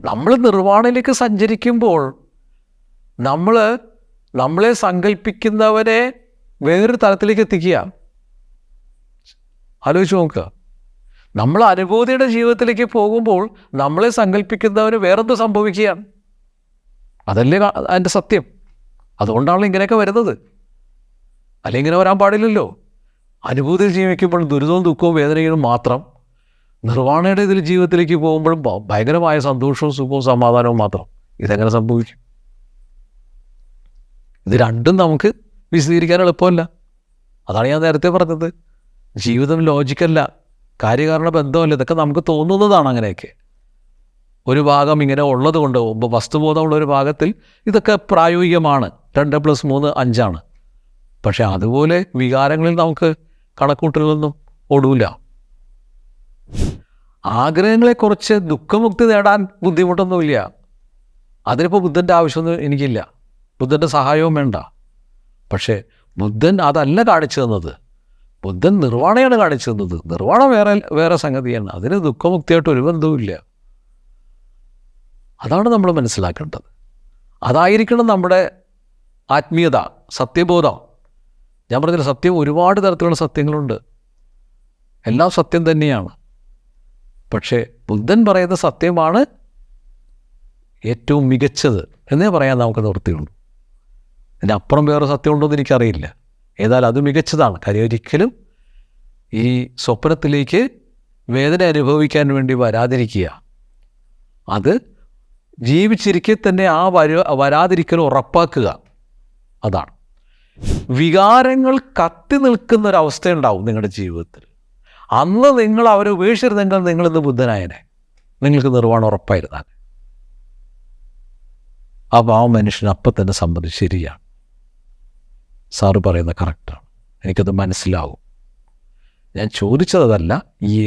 നമ്മൾ നിർവ്വാണയിലേക്ക് സഞ്ചരിക്കുമ്പോൾ നമ്മളെ സങ്കല്പിക്കുന്നവരെ വേറൊരു തലത്തിലേക്ക് എത്തിക്കുക. ആലോചിച്ച് നോക്കുക. നമ്മൾ അനുഭൂതിയുടെ ജീവിതത്തിലേക്ക് പോകുമ്പോൾ നമ്മളെ സങ്കല്പിക്കുന്നവന് വേറെന്തോ സംഭവിക്കുകയാണ്. അതല്ലേ അതിൻ്റെ സത്യം. അതുകൊണ്ടാണല്ലോ ഇങ്ങനെയൊക്കെ വരുന്നത്. അല്ലെങ്കിൽ ഇങ്ങനെ വരാൻ പാടില്ലല്ലോ. അനുഭൂതിയിൽ ജീവിക്കുമ്പോൾ ദുരിതവും ദുഃഖവും വേദനയും മാത്രം, നിർവ്വാണയുടെ ഇതിൽ ജീവിതത്തിലേക്ക് പോകുമ്പോഴും ഭയങ്കരമായ സന്തോഷവും സുഖവും സമാധാനവും മാത്രം. ഇതെങ്ങനെ സംഭവിക്കും? ഇത് രണ്ടും നമുക്ക് വിശദീകരിക്കാൻ എളുപ്പമല്ല. അതാണ് ഞാൻ നേരത്തെ പറഞ്ഞത്. ജീവിതം ലോജിക്കല്ല, കാര്യകാരണ ബന്ധമല്ല. ഇതൊക്കെ നമുക്ക് തോന്നുന്നതാണ്. അങ്ങനെയൊക്കെ ഒരു ഭാഗം ഇങ്ങനെ ഉള്ളത് കൊണ്ട്, വസ്തുബോധമുള്ള ഒരു ഭാഗത്തിൽ ഇതൊക്കെ പ്രായോഗികമാണ്. 2+3 5 പക്ഷെ അതുപോലെ വികാരങ്ങളിൽ നമുക്ക് കണക്കൂട്ടലൊന്നും ഓടൂല. ആഗ്രഹങ്ങളെക്കുറിച്ച് ദുഃഖമുക്തി നേടാൻ ബുദ്ധിമുട്ടൊന്നുമില്ല. അതിനിപ്പോൾ ബുദ്ധൻ്റെ ആവശ്യമൊന്നും എനിക്കില്ല, ബുദ്ധൻ്റെ സഹായവും വേണ്ട. പക്ഷേ ബുദ്ധൻ അതല്ല കാണിച്ചു തന്നത്. ബുദ്ധൻ നിർവ്വാണയാണ് കാണിച്ചു തന്നത്. നിർവ്വാണം വേറെ സംഗതിയാണ്. അതിന് ദുഃഖമുക്തിയായിട്ട് ഒരു ബന്ധവുമില്ല. അതാണ് നമ്മൾ മനസ്സിലാക്കേണ്ടത്. അതായിരിക്കണം നമ്മുടെ ആത്മീയത, സത്യബോധം. ഞാൻ പറഞ്ഞില്ല, സത്യം ഒരുപാട് തരത്തിലുള്ള സത്യങ്ങളുണ്ട്. എല്ലാം സത്യം തന്നെയാണ്. പക്ഷേ ബുദ്ധൻ പറയുന്ന സത്യമാണ് ഏറ്റവും മികച്ചത് എന്നേ പറയാൻ നമുക്ക് നിവൃത്തിയുള്ളൂ. അതിൻ്റെ അപ്പുറം വേറെ സത്യമുണ്ടോ എന്ന് എനിക്കറിയില്ല. ഏതായാലും അത് മികച്ചതാണ്. കാര്യം ഒരിക്കലും ഈ സ്വപ്നത്തിലേക്ക് വേദന അനുഭവിക്കാൻ വേണ്ടി വരാതിരിക്കുക. അത് ജീവിച്ചിരിക്കെ തന്നെ ആ വരാതിരിക്കൽ ഉറപ്പാക്കുക. അതാണ്. വികാരങ്ങൾ കത്തി നിൽക്കുന്നൊരവസ്ഥയുണ്ടാവും നിങ്ങളുടെ ജീവിതത്തിൽ. അന്ന് നിങ്ങൾ അവരെ ഉപേക്ഷിച്ചിരുന്നെങ്കിൽ നിങ്ങളിന്ന് ബുദ്ധനായനെ, നിങ്ങൾക്ക് നിർവ്വാണം ഉറപ്പായിരുന്നാൽ. ആ പാവം മനുഷ്യൻ അപ്പം തന്നെ സമ്മതിച്ചു, ശരിയാണ്, സാറ് പറയുന്നത് കറക്റ്റാണ്, എനിക്കത് മനസ്സിലാവും. ഞാൻ ചോദിച്ചതല്ല, ഈ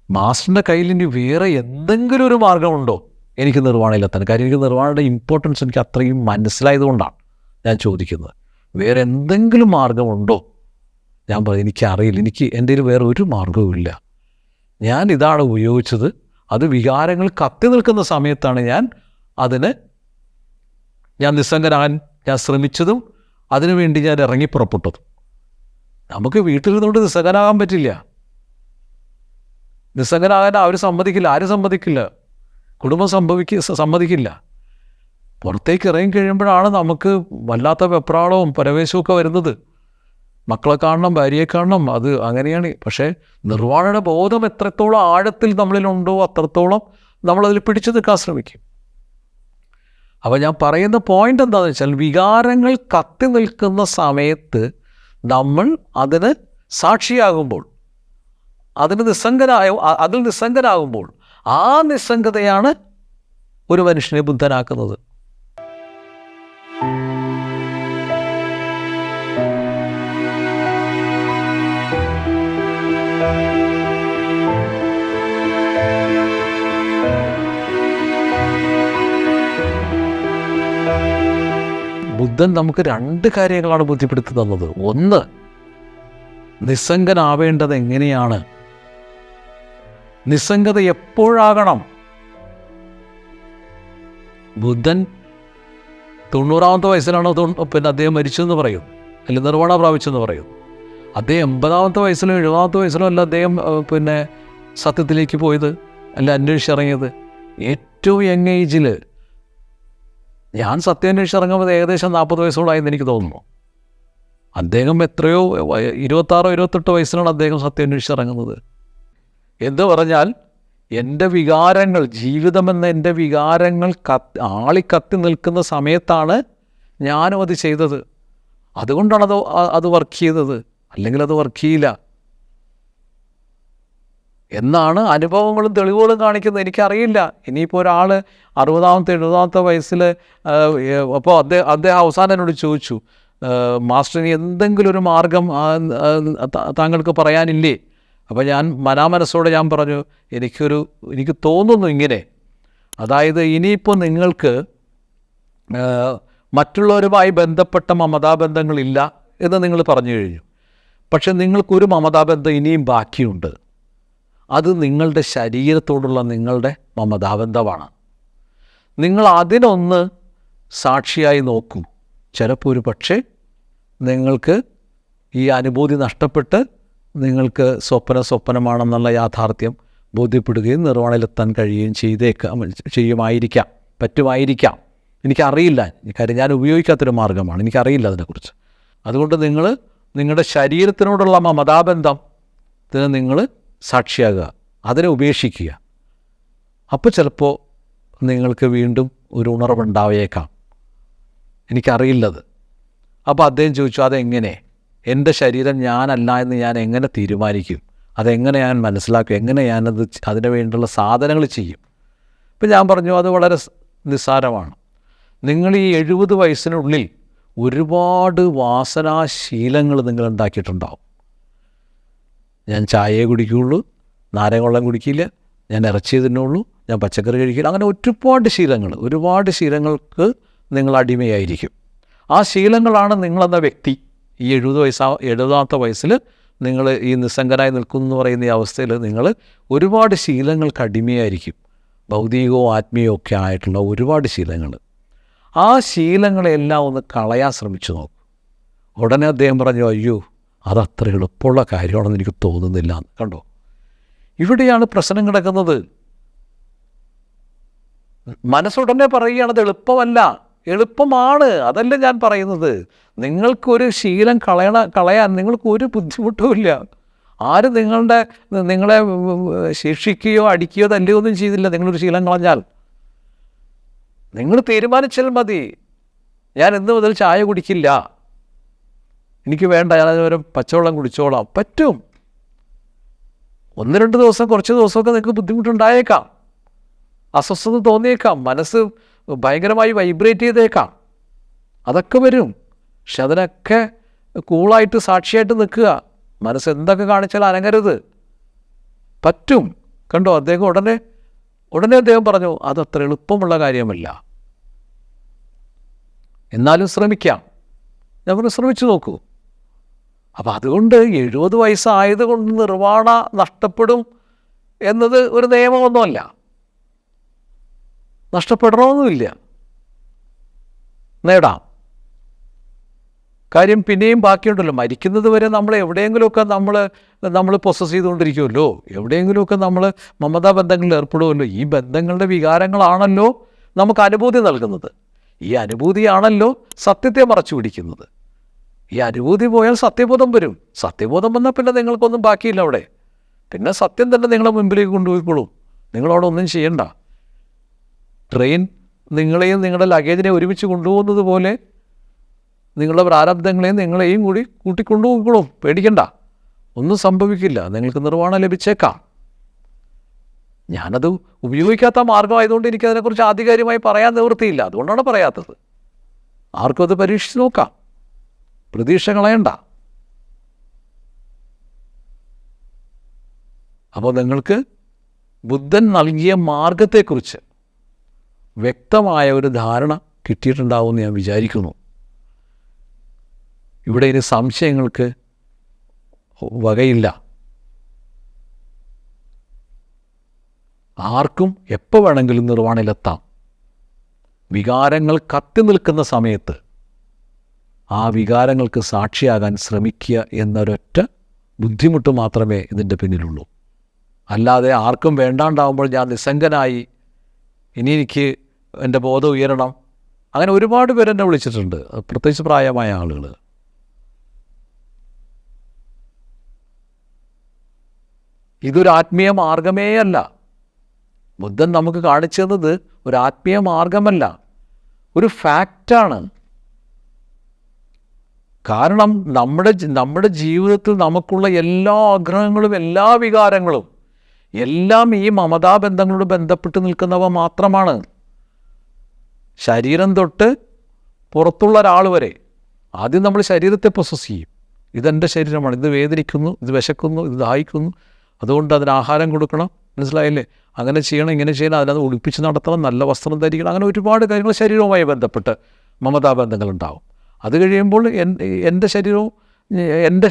മാസ്റ്ററിൻ്റെ കയ്യിൽ ഇനി വേറെ എന്തെങ്കിലും ഒരു മാർഗമുണ്ടോ എനിക്ക് നിർവ്വാണയിലെത്താൻ? കാര്യം എനിക്ക് നിർവ്വാണയുടെ ഇമ്പോർട്ടൻസ് എനിക്ക് അത്രയും മനസ്സിലായതുകൊണ്ടാണ് ഞാൻ ചോദിക്കുന്നത്. വേറെ എന്തെങ്കിലും മാർഗമുണ്ടോ? ഞാൻ പറയും എനിക്കറിയില്ല, എൻ്റെ കയ്യിൽ വേറെ ഒരു മാർഗവും ഇല്ല. ഞാൻ ഇതാണ് ഉപയോഗിച്ചത്. അത് വികാരങ്ങൾ കത്തി നിൽക്കുന്ന സമയത്താണ് ഞാൻ നിസ്സംഗനാകാൻ ഞാൻ ശ്രമിച്ചതും അതിനുവേണ്ടി ഞാൻ ഇറങ്ങിപ്പുറപ്പെട്ടതും. നമുക്ക് വീട്ടിലിരുന്നുകൊണ്ട് നിസ്സംഗനാകാൻ പറ്റില്ല. നിസ്സംഗനാകാൻ അവർ സമ്മതിക്കില്ല, ആരും സമ്മതിക്കില്ല, കുടുംബം സമ്മതിക്കില്ല. പുറത്തേക്ക് ഇറങ്ങിക്കഴിയുമ്പോഴാണ് നമുക്ക് വല്ലാത്ത വെപ്രാളവും പരവേശവും വരുന്നത്. മക്കളെ കാണണം, ഭാര്യയെ കാണണം, അത് അങ്ങനെയാണ്. പക്ഷേ നിർവ്വാണയുടെ ബോധം എത്രത്തോളം ആഴത്തിൽ നമ്മളിലുണ്ടോ അത്രത്തോളം നമ്മളതിൽ പിടിച്ചു നിൽക്കാൻ ശ്രമിക്കും. അപ്പോൾ ഞാൻ പറയുന്ന പോയിൻ്റ് എന്താണെന്ന് വെച്ചാൽ, വികാരങ്ങൾ കത്തി നിൽക്കുന്ന സമയത്ത് നമ്മൾ അതിന് സാക്ഷിയാകുമ്പോൾ, അതിൽ നിസ്സംഗനാകുമ്പോൾ, ആ നിസ്സംഗതയാണ് ഒരു മനുഷ്യനെ ബുദ്ധനാക്കുന്നത്. ബുദ്ധൻ നമുക്ക് 2 കാര്യങ്ങളാണ് ബോധ്യപ്പെടുത്തി തന്നത്. ഒന്ന്, നിസ്സംഗനാവേണ്ടത് എങ്ങനെയാണ്, നിസ്സംഗത എപ്പോഴാകണം. ബുദ്ധൻ 90-ാമത്തെ വയസ്സിലാണോ അദ്ദേഹം മരിച്ചെന്ന് പറയും, അല്ലെങ്കിൽ നിർവ്വാണ പ്രാപിച്ചെന്ന് പറയും. അദ്ദേഹം 80-ാമത്തെ വയസ്സിലോ 70-ാമത്തെ വയസ്സിലോ അല്ല അദ്ദേഹം സത്യത്തിലേക്ക് പോയത്, അല്ല അന്വേഷിച്ചിറങ്ങിയത്. ഏറ്റവും യങ് ഏജിൽ, ഞാൻ സത്യം അന്വേഷിച്ചിറങ്ങുമ്പോൾ ഏകദേശം 40 വയസ്സോളായെന്ന് എനിക്ക് തോന്നുന്നു. അദ്ദേഹം എത്രയോ 26-28 വയസ്സിലാണ് അദ്ദേഹം സത്യം അന്വേഷിച്ചിറങ്ങുന്നത്. എന്ന് പറഞ്ഞാൽ എൻ്റെ വികാരങ്ങൾ, ജീവിതമെന്ന എൻ്റെ വികാരങ്ങൾ ആളിക്കത്തി നിൽക്കുന്ന സമയത്താണ് ഞാനും അത് ചെയ്തത്. അതുകൊണ്ടാണ് അത് വർക്ക് ചെയ്തത്, അല്ലെങ്കിൽ അത് വർക്ക് ചെയ്യില്ല എന്നാണ് അനുഭവങ്ങളും തെളിവുകളും കാണിക്കുന്നത്. എനിക്കറിയില്ല, ഇനിയിപ്പോൾ ഒരാൾ 60-ാമത്തെ 70-ാമത്തെ വയസ്സിൽ അപ്പോൾ അദ്ദേഹം അവസാനം എന്നോട് ചോദിച്ചു, മാസ്റ്ററിന് എന്തെങ്കിലും ഒരു മാർഗം താങ്കൾക്ക് പറയാനില്ലേ? അപ്പോൾ ഞാൻ മനസ്സോടെ ഞാൻ പറഞ്ഞു, എനിക്ക് തോന്നുന്നു ഇങ്ങനെ, അതായത് ഇനിയിപ്പോൾ നിങ്ങൾക്ക് മറ്റുള്ളവരുമായി ബന്ധപ്പെട്ട മമതാബന്ധങ്ങളില്ല എന്ന് നിങ്ങൾ പറഞ്ഞു കഴിഞ്ഞു. പക്ഷെ നിങ്ങൾക്കൊരു മമതാബന്ധം ഇനിയും ബാക്കിയുണ്ട്. അത് നിങ്ങളുടെ ശരീരത്തോടുള്ള നിങ്ങളുടെ മമതാബന്ധമാണ്. നിങ്ങൾ അതിനൊന്ന് സാക്ഷിയായി നോക്കൂ. ചിലപ്പോൾ ഒരു പക്ഷേ നിങ്ങൾക്ക് ഈ അനുഭൂതി നഷ്ടപ്പെട്ട് നിങ്ങൾക്ക് സ്വപ്നമാണെന്നുള്ള യാഥാർത്ഥ്യം ബോധ്യപ്പെടുകയും നിർവ്വാണയിലെത്താൻ കഴിയുകയും പറ്റുമായിരിക്കാം. എനിക്കറിയില്ല, കാര്യം ഞാൻ ഉപയോഗിക്കാത്തൊരു മാർഗ്ഗമാണ്, എനിക്കറിയില്ല അതിനെക്കുറിച്ച്. അതുകൊണ്ട് നിങ്ങൾ നിങ്ങളുടെ ശരീരത്തിനോടുള്ള മമതാബന്ധത്തിന് നിങ്ങൾ സാക്ഷിയാകുക, അതിനെ ഉപേക്ഷിക്കുക. അപ്പോൾ ചിലപ്പോൾ നിങ്ങൾക്ക് വീണ്ടും ഒരു ഉണർവുണ്ടായേക്കാം. എനിക്കറിയില്ലത്. അപ്പോൾ അദ്ദേഹം ചോദിച്ചു, അതെങ്ങനെ? എൻ്റെ ശരീരം ഞാനല്ല എന്ന് ഞാൻ എങ്ങനെ തീരുമാനിക്കും? അതെങ്ങനെ ഞാൻ മനസ്സിലാക്കും? എങ്ങനെ ഞാനത് അതിനു വേണ്ടിയുള്ള സാധനങ്ങൾ ചെയ്യും? ഇപ്പം ഞാൻ പറഞ്ഞു, അത് വളരെ നിസ്സാരമാണ്. നിങ്ങൾ ഈ 70 വയസ്സിനുള്ളിൽ ഒരുപാട് വാസനാശീലങ്ങൾ നിങ്ങൾ ഉണ്ടാക്കിയിട്ടുണ്ടാവും. ഞാൻ ചായയെ കുടിക്കുകയുള്ളൂ, നാരങ്ങ വെള്ളം കുടിക്കില്ല, ഞാൻ ഇറച്ചി തിന്നുള്ളൂ, ഞാൻ പച്ചക്കറി കഴിക്കില്ല, അങ്ങനെ ഒരുപാട് ശീലങ്ങൾക്ക് നിങ്ങൾ അടിമയായിരിക്കും. ആ ശീലങ്ങളാണ് നിങ്ങളെന്ന വ്യക്തി ഈ 70ാമത്തെ വയസ്സിൽ നിങ്ങൾ ഈ നിസ്സംഗനായി നിൽക്കുന്നു എന്ന് പറയുന്ന ഈ അവസ്ഥയിൽ നിങ്ങൾ ഒരുപാട് ശീലങ്ങൾക്ക് അടിമയായിരിക്കും. ഭൗതികവും ആത്മീയവും ഒക്കെ ആയിട്ടുള്ള ഒരുപാട് ശീലങ്ങൾ. ആ ശീലങ്ങളെല്ലാം ഒന്ന് കളയാൻ ശ്രമിച്ചു നോക്കും. ഉടനെ അദ്ദേഹം പറഞ്ഞു, അയ്യോ അതത്ര എളുപ്പമുള്ള കാര്യമാണെന്ന് എനിക്ക് തോന്നുന്നില്ല. കണ്ടോ, ഇവിടെയാണ് പ്രശ്നം കിടക്കുന്നത്. മനസ്സുടനെ പറയുകയാണ് അത് എളുപ്പമല്ല. എളുപ്പമാണ്, അതല്ല ഞാൻ പറയുന്നത്. നിങ്ങൾക്കൊരു ശീലം കളയാൻ നിങ്ങൾക്കൊരു ബുദ്ധിമുട്ടുമില്ല. ആരും നിങ്ങളെ ശിക്ഷിക്കുകയോ അടിക്കുകയോ തല്ലുകയോ ഒന്നും ചെയ്തില്ല. നിങ്ങളൊരു ശീലം കളഞ്ഞാൽ നിങ്ങൾ തീരുമാനിച്ചാൽ മതി, ഞാൻ ഇന്ന് മുതൽ ചായ കുടിക്കില്ല, എനിക്ക് വേണ്ട, ഞാനതുവരെ പച്ചവെള്ളം കുടിച്ചോളാം. പറ്റും. 1-2 ദിവസം, കുറച്ച് ദിവസമൊക്കെ നിങ്ങൾക്ക് ബുദ്ധിമുട്ടുണ്ടായേക്കാം, അസ്വസ്ഥത തോന്നിയേക്കാം, മനസ്സ് ഭയങ്കരമായി വൈബ്രേറ്റ് ചെയ്തേക്കാം, അതൊക്കെ വരും. പക്ഷെ അതിനൊക്കെ കൂളായിട്ട് സാക്ഷിയായിട്ട് നിൽക്കുക. മനസ്സ് എന്തൊക്കെ കാണിച്ചാൽ അനങ്ങരുത്. പറ്റും. കണ്ടോ, അദ്ദേഹം ഉടനെ അദ്ദേഹം പറഞ്ഞു, അതത്ര എളുപ്പമുള്ള കാര്യമല്ല, എന്നാലും ശ്രമിക്കാം. ഞാൻ പറഞ്ഞു, ശ്രമിച്ചു നോക്കൂ. അപ്പം അതുകൊണ്ട് 70 വയസ്സായതുകൊണ്ട് നിർവ്വാണ നഷ്ടപ്പെടും എന്നത് ഒരു നിയമമൊന്നുമല്ല, നഷ്ടപ്പെടണമെന്നുമില്ല, നേടാം. കാര്യം പിന്നെയും ബാക്കിയുണ്ടല്ലോ. മരിക്കുന്നത് വരെ നമ്മൾ എവിടെയെങ്കിലുമൊക്കെ നമ്മൾ പൊസസ് ചെയ്തുകൊണ്ടിരിക്കുമല്ലോ, എവിടെയെങ്കിലുമൊക്കെ നമ്മൾ മമതാ ബന്ധങ്ങളിൽ ഏർപ്പെടുമല്ലോ. ഈ ബന്ധങ്ങളുടെ വികാരങ്ങളാണല്ലോ നമുക്ക് അനുഭൂതി നൽകുന്നത്. ഈ അനുഭൂതിയാണല്ലോ സത്യത്തെ മറച്ചു പിടിക്കുന്നത്. ഈ അനുഭൂതി പോയാൽ സത്യബോധം വരും. സത്യബോധം വന്നാൽ പിന്നെ നിങ്ങൾക്കൊന്നും ബാക്കിയില്ല അവിടെ. പിന്നെ സത്യം തന്നെ നിങ്ങളെ മുമ്പിലേക്ക് കൊണ്ടുപോയിക്കോളും. നിങ്ങളവിടെ ഒന്നും ചെയ്യണ്ട. ട്രെയിൻ നിങ്ങളെയും നിങ്ങളുടെ ലഗേജിനെ ഒരുമിച്ച് കൊണ്ടുപോകുന്നത് പോലെ നിങ്ങളുടെ പ്രാരബ്ധങ്ങളെയും നിങ്ങളെയും കൂടി കൂട്ടിക്കൊണ്ടുപോയിക്കോളും. പേടിക്കണ്ട, ഒന്നും സംഭവിക്കില്ല. നിങ്ങൾക്ക് നിർവ്വാണം ലഭിച്ചേക്കാം. ഞാനത് ഉപയോഗിക്കാത്ത മാർഗമായതുകൊണ്ട് എനിക്കതിനെക്കുറിച്ച് ആധികാരികമായി പറയാൻ നിവൃത്തിയില്ല, അതുകൊണ്ടാണ് പറയാത്തത്. ആർക്കും അത് പരീക്ഷിച്ച് നോക്കാം, പ്രതീക്ഷ കളയണ്ട. അപ്പോൾ നിങ്ങൾക്ക് ബുദ്ധൻ നൽകിയ മാർഗത്തെക്കുറിച്ച് വ്യക്തമായ ഒരു ധാരണ കിട്ടിയിട്ടുണ്ടാവുമെന്ന് ഞാൻ വിചാരിക്കുന്നു. ഇവിടെ ഇനി സംശയങ്ങൾക്ക് വകയില്ല. ആർക്കും എപ്പോൾ വേണമെങ്കിലും നിർവ്വാണയിലെത്താം. വികാരങ്ങൾ കത്തി നിൽക്കുന്ന സമയത്ത് ആ വികാരങ്ങൾക്ക് സാക്ഷിയാകാൻ ശ്രമിക്കുക എന്നൊരൊറ്റ ബുദ്ധിമുട്ട് മാത്രമേ ഇതിൻ്റെ പിന്നിലുള്ളൂ. അല്ലാതെ ആർക്കും വേണ്ടാണ്ടാവുമ്പോൾ ഞാൻ നിസ്സംഗനായി, ഇനി എനിക്ക് എൻ്റെ ബോധം ഉയരണം, അങ്ങനെ ഒരുപാട് പേരെന്നെ വിളിച്ചിട്ടുണ്ട്, പ്രത്യേകിച്ച് പ്രായമായ ആളുകൾ. ഇതൊരു ആത്മീയ മാർഗമേ അല്ല. ബുദ്ധൻ നമുക്ക് കാണിച്ചു തന്നത് ഒരു ആത്മീയ മാർഗമല്ല, ഒരു ഫാക്റ്റാണ്. കാരണം നമ്മുടെ ജീവിതത്തിൽ നമുക്കുള്ള എല്ലാ ആഗ്രഹങ്ങളും എല്ലാ വികാരങ്ങളും എല്ലാം ഈ മമതാബന്ധങ്ങളോട് ബന്ധപ്പെട്ട് നിൽക്കുന്നവ മാത്രമാണ്. ശരീരം തൊട്ട് പുറത്തുള്ള ഒരാൾ വരെ ആദ്യം നമ്മൾ ശരീരത്തെ പൊസസ് ചെയ്യും. ഇതെൻ്റെ ശരീരമാണ്, ഇത് വേദനിക്കുന്നു, ഇത് വിശക്കുന്നു, ഇത് ദാഹിക്കുന്നു, അതുകൊണ്ട് അതിന് ആഹാരം കൊടുക്കണം, മനസ്സിലായില്ലേ, അങ്ങനെ ചെയ്യണം, ഇങ്ങനെ ചെയ്യണം, അതിനകത്ത് ഒളിപ്പിച്ച് നടത്തണം, നല്ല വസ്ത്രം ധരിക്കണം, അങ്ങനെ ഒരുപാട് കാര്യങ്ങൾ ശരീരവുമായി ബന്ധപ്പെട്ട് മമതാബന്ധങ്ങളുണ്ടാവും. അത് കഴിയുമ്പോൾ എൻ്റെ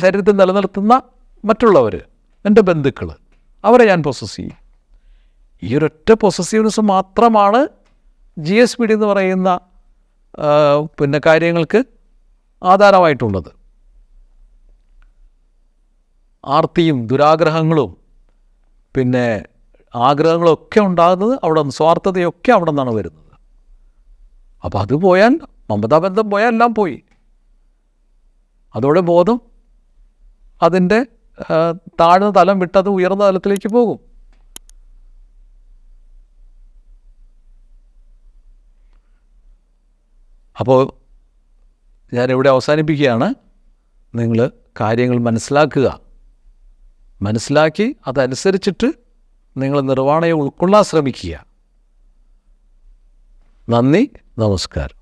ശരീരത്തിൽ നിലനിർത്തുന്ന മറ്റുള്ളവർ, എൻ്റെ ബന്ധുക്കൾ, അവരെ ഞാൻ പൊസസ് ചെയ്യും. ഈ ഒരൊറ്റ പൊസസീവ്നെസ് മാത്രമാണ് GSPD എന്ന് പറയുന്ന പിന്നെ കാര്യങ്ങൾക്ക് ആധാരമായിട്ടുള്ളത്. ആർത്തിയും ദുരാഗ്രഹങ്ങളും പിന്നെ ആഗ്രഹങ്ങളൊക്കെ ഉണ്ടാകുന്നത് അവിടെ നിന്ന്, സ്വാർത്ഥതയൊക്കെ അവിടെ നിന്നാണ് വരുന്നത്. അപ്പോൾ അത് പോയാൽ, മമതാബന്ധം പോയാൽ എല്ലാം പോയി. അതോടെ ബോധം അതിൻ്റെ താഴ്ന്ന തലം വിട്ടത് ഉയർന്ന തലത്തിലേക്ക് പോകും. അപ്പോൾ ഞാനിവിടെ അവസാനിപ്പിക്കുകയാണ്. നിങ്ങൾ കാര്യങ്ങൾ മനസ്സിലാക്കി അതനുസരിച്ചിട്ട് നിങ്ങൾ നിർവ്വാണയെ ഉൾക്കൊള്ളാൻ ശ്രമിക്കുക. നന്ദി, നമസ്കാരം.